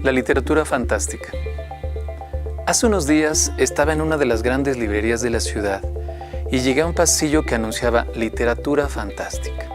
La literatura fantástica. Hace unos días estaba en una de las grandes librerías de la ciudad y llegué a un pasillo que anunciaba literatura fantástica.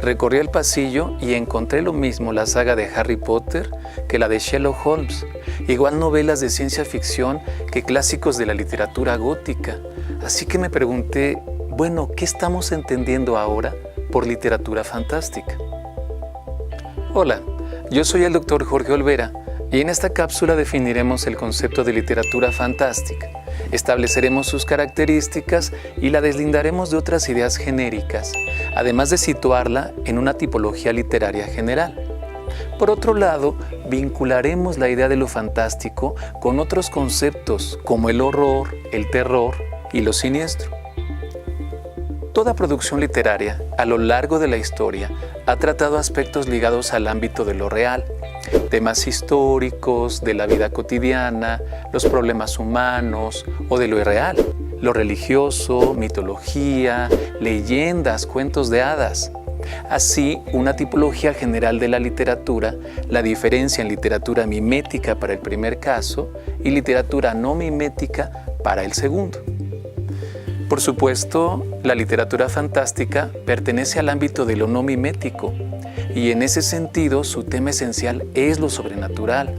Recorrí el pasillo y encontré lo mismo la saga de Harry Potter que la de Sherlock Holmes, igual novelas de ciencia ficción que clásicos de la literatura gótica. Así que me pregunté, bueno, ¿qué estamos entendiendo ahora por literatura fantástica? Hola, yo soy el Dr. Jorge Olvera y en esta cápsula definiremos el concepto de literatura fantástica, estableceremos sus características y la deslindaremos de otras ideas genéricas, además de situarla en una tipología literaria general. Por otro lado, vincularemos la idea de lo fantástico con otros conceptos como el horror, el terror y lo siniestro. Toda producción literaria, a lo largo de la historia, ha tratado aspectos ligados al ámbito de lo real, temas históricos, de la vida cotidiana, los problemas humanos o de lo irreal, lo religioso, mitología, leyendas, cuentos de hadas. Así, una tipología general de la literatura la diferencia en literatura mimética para el primer caso y literatura no mimética para el segundo. Por supuesto, la literatura fantástica pertenece al ámbito de lo no mimético y en ese sentido su tema esencial es lo sobrenatural,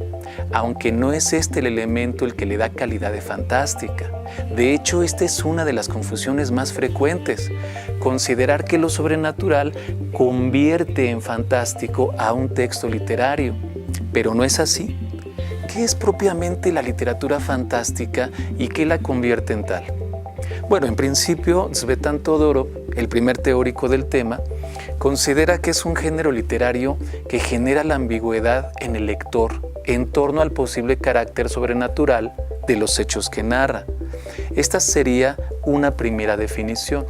aunque no es este el elemento el que le da calidad de fantástica. De hecho, esta es una de las confusiones más frecuentes, considerar que lo sobrenatural convierte en fantástico a un texto literario, pero no es así. ¿Qué es propiamente la literatura fantástica y qué la convierte en tal? Bueno, en principio, Tzvetan Todorov, el primer teórico del tema, considera que es un género literario que genera la ambigüedad en el lector en torno al posible carácter sobrenatural de los hechos que narra. Esta sería una primera definición.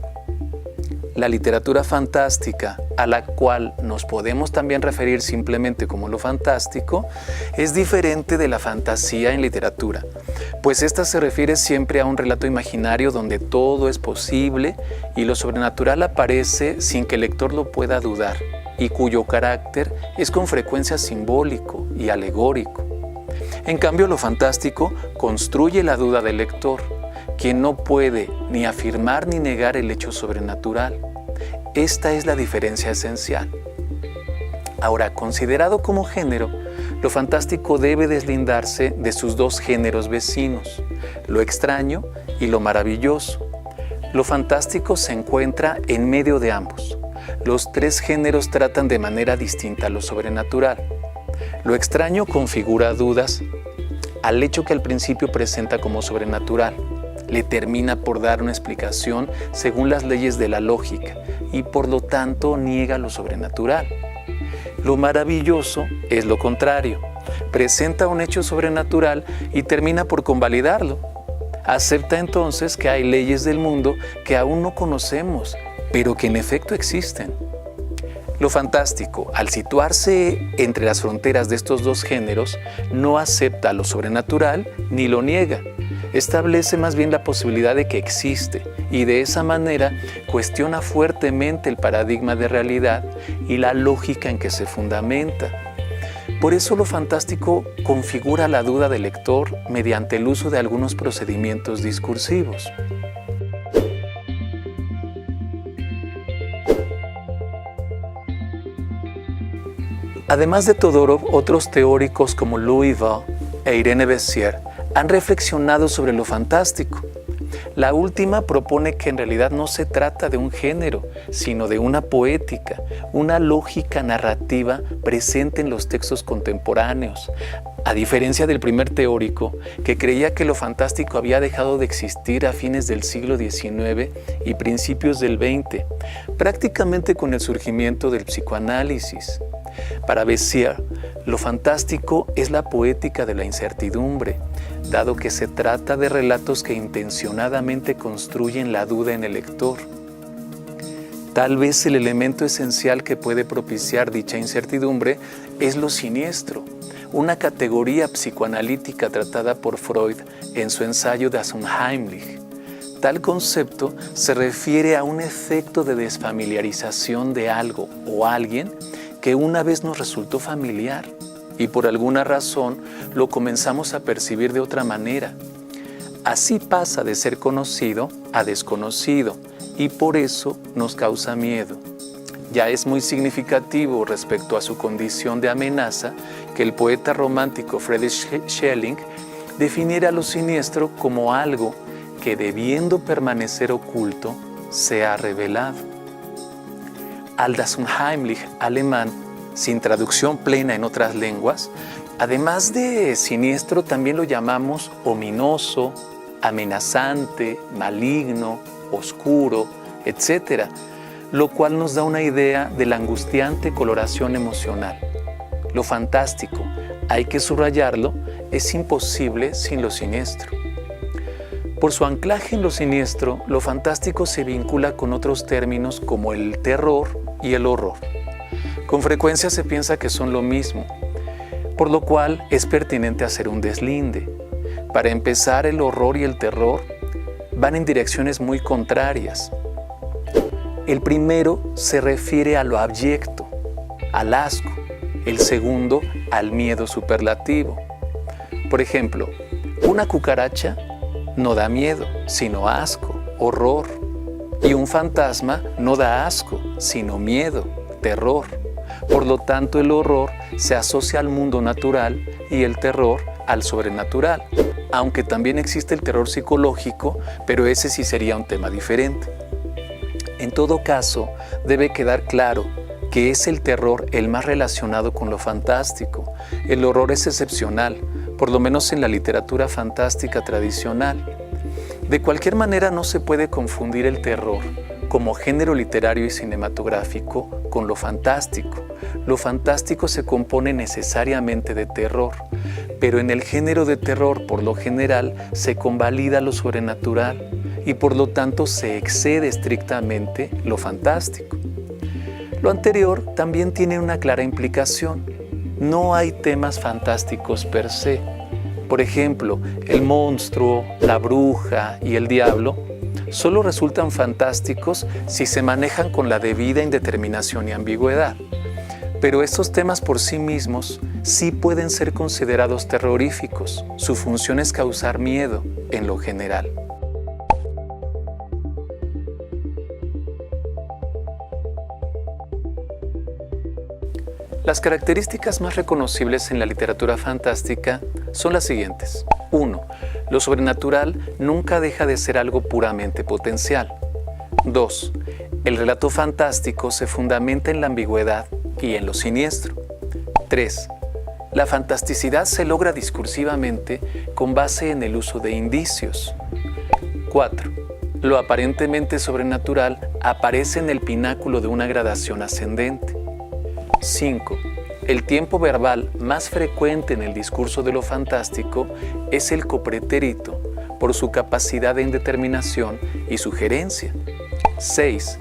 La literatura fantástica, a la cual nos podemos también referir simplemente como lo fantástico, es diferente de la fantasía en literatura, pues esta se refiere siempre a un relato imaginario donde todo es posible y lo sobrenatural aparece sin que el lector lo pueda dudar y cuyo carácter es con frecuencia simbólico y alegórico. En cambio, lo fantástico construye la duda del lector, quien no puede ni afirmar ni negar el hecho sobrenatural. Esta es la diferencia esencial. Ahora, considerado como género, lo fantástico debe deslindarse de sus dos géneros vecinos, lo extraño y lo maravilloso. Lo fantástico se encuentra en medio de ambos. Los tres géneros tratan de manera distinta lo sobrenatural. Lo extraño configura dudas al hecho que al principio presenta como sobrenatural. Le termina por dar una explicación según las leyes de la lógica y por lo tanto niega lo sobrenatural. Lo maravilloso es lo contrario. Presenta un hecho sobrenatural y termina por convalidarlo. Acepta entonces que hay leyes del mundo que aún no conocemos, pero que en efecto existen. Lo fantástico, al situarse entre las fronteras de estos dos géneros, no acepta lo sobrenatural ni lo niega. Establece más bien la posibilidad de que existe y de esa manera cuestiona fuertemente el paradigma de realidad y la lógica en que se fundamenta. Por eso lo fantástico configura la duda del lector mediante el uso de algunos procedimientos discursivos. Además de Todorov, otros teóricos como Louis Vaux e Irene Bessier han reflexionado sobre lo fantástico. La última propone que en realidad no se trata de un género, sino de una poética, una lógica narrativa presente en los textos contemporáneos, a diferencia del primer teórico, que creía que lo fantástico había dejado de existir a fines del siglo XIX y principios del XX, prácticamente con el surgimiento del psicoanálisis. Para Bessier, lo fantástico es la poética de la incertidumbre, dado que se trata de relatos que intencionadamente construyen la duda en el lector. Tal vez el elemento esencial que puede propiciar dicha incertidumbre es lo siniestro, una categoría psicoanalítica tratada por Freud en su ensayo Das Unheimliche. Tal concepto se refiere a un efecto de desfamiliarización de algo o alguien que una vez nos resultó familiar. y por alguna razón lo comenzamos a percibir de otra manera. Así pasa de ser conocido a desconocido y por eso nos causa miedo. Ya es muy significativo respecto a su condición de amenaza que el poeta romántico Friedrich Schelling definiera lo siniestro como algo que, debiendo permanecer oculto, se ha revelado. Al-Das Unheimlich alemán, sin traducción plena en otras lenguas, además de siniestro también lo llamamos ominoso, amenazante, maligno, oscuro, etc., lo cual nos da una idea de la angustiante coloración emocional. Lo fantástico, hay que subrayarlo, es imposible sin lo siniestro. Por su anclaje en lo siniestro, lo fantástico se vincula con otros términos como el terror y el horror. Con frecuencia se piensa que son lo mismo, por lo cual es pertinente hacer un deslinde. Para empezar, el horror y el terror van en direcciones muy contrarias. El primero se refiere a lo abyecto, al asco. El segundo, al miedo superlativo. Por ejemplo, una cucaracha no da miedo, sino asco, horror. Y un fantasma no da asco, sino miedo, terror. Por lo tanto, el horror se asocia al mundo natural y el terror al sobrenatural. Aunque también existe el terror psicológico, pero ese sí sería un tema diferente. En todo caso, debe quedar claro que es el terror el más relacionado con lo fantástico. El horror es excepcional, por lo menos en la literatura fantástica tradicional. De cualquier manera, no se puede confundir el terror como género literario y cinematográfico con lo fantástico. Lo fantástico se compone necesariamente de terror, pero en el género de terror, por lo general, se convalida lo sobrenatural y por lo tanto se excede estrictamente lo fantástico. Lo anterior también tiene una clara implicación. No hay temas fantásticos per se. Por ejemplo, el monstruo, la bruja y el diablo solo resultan fantásticos si se manejan con la debida indeterminación y ambigüedad. Pero estos temas por sí mismos sí pueden ser considerados terroríficos. Su función es causar miedo en lo general. Las características más reconocibles en la literatura fantástica son las siguientes. 1. Lo sobrenatural nunca deja de ser algo puramente potencial. 2. El relato fantástico se fundamenta en la ambigüedad y en lo siniestro. 3. La fantasticidad se logra discursivamente con base en el uso de indicios. 4. Lo aparentemente sobrenatural aparece en el pináculo de una gradación ascendente. 5. El tiempo verbal más frecuente en el discurso de lo fantástico es el copretérito, por su capacidad de indeterminación y sugerencia. 6.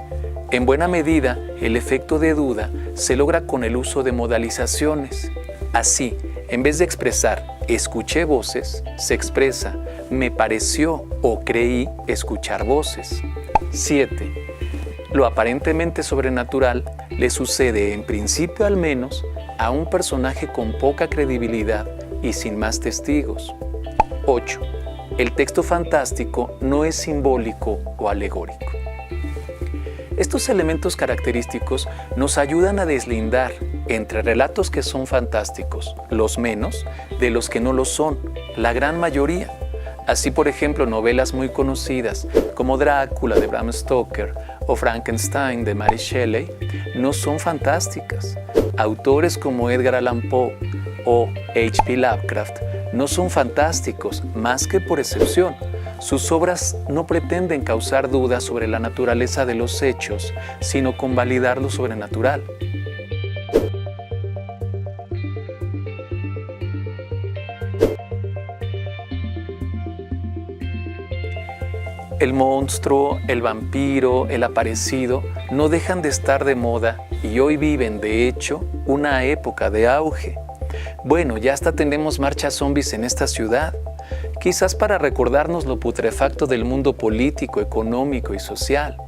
En buena medida, el efecto de duda se logra con el uso de modalizaciones. Así, en vez de expresar «escuché voces», se expresa «me pareció o creí escuchar voces». 7. Lo aparentemente sobrenatural le sucede, en principio al menos, a un personaje con poca credibilidad y sin más testigos. 8. El texto fantástico no es simbólico o alegórico. Estos elementos característicos nos ayudan a deslindar entre relatos que son fantásticos, los menos, de los que no lo son, la gran mayoría. Así, por ejemplo, novelas muy conocidas como Drácula de Bram Stoker o Frankenstein de Mary Shelley no son fantásticas. Autores como Edgar Allan Poe o H.P. Lovecraft no son fantásticos más que por excepción. Sus obras no pretenden causar dudas sobre la naturaleza de los hechos, sino convalidar lo sobrenatural. El monstruo, el vampiro, el aparecido no dejan de estar de moda y hoy viven, de hecho, una época de auge. Bueno, ya hasta tenemos marchas zombies en esta ciudad, quizás para recordarnos lo putrefacto del mundo político, económico y social.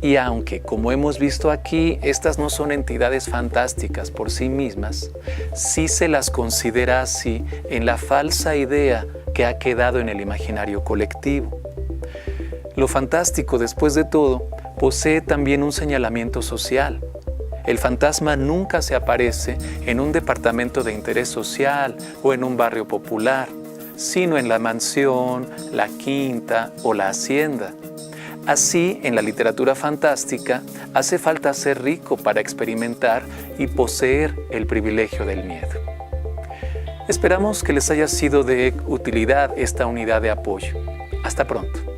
Y aunque, como hemos visto aquí, estas no son entidades fantásticas por sí mismas, sí se las considera así en la falsa idea que ha quedado en el imaginario colectivo. Lo fantástico, después de todo, posee también un señalamiento social. El fantasma nunca se aparece en un departamento de interés social o en un barrio popular, sino en la mansión, la quinta o la hacienda. Así, en la literatura fantástica, hace falta ser rico para experimentar y poseer el privilegio del miedo. Esperamos que les haya sido de utilidad esta unidad de apoyo. Hasta pronto.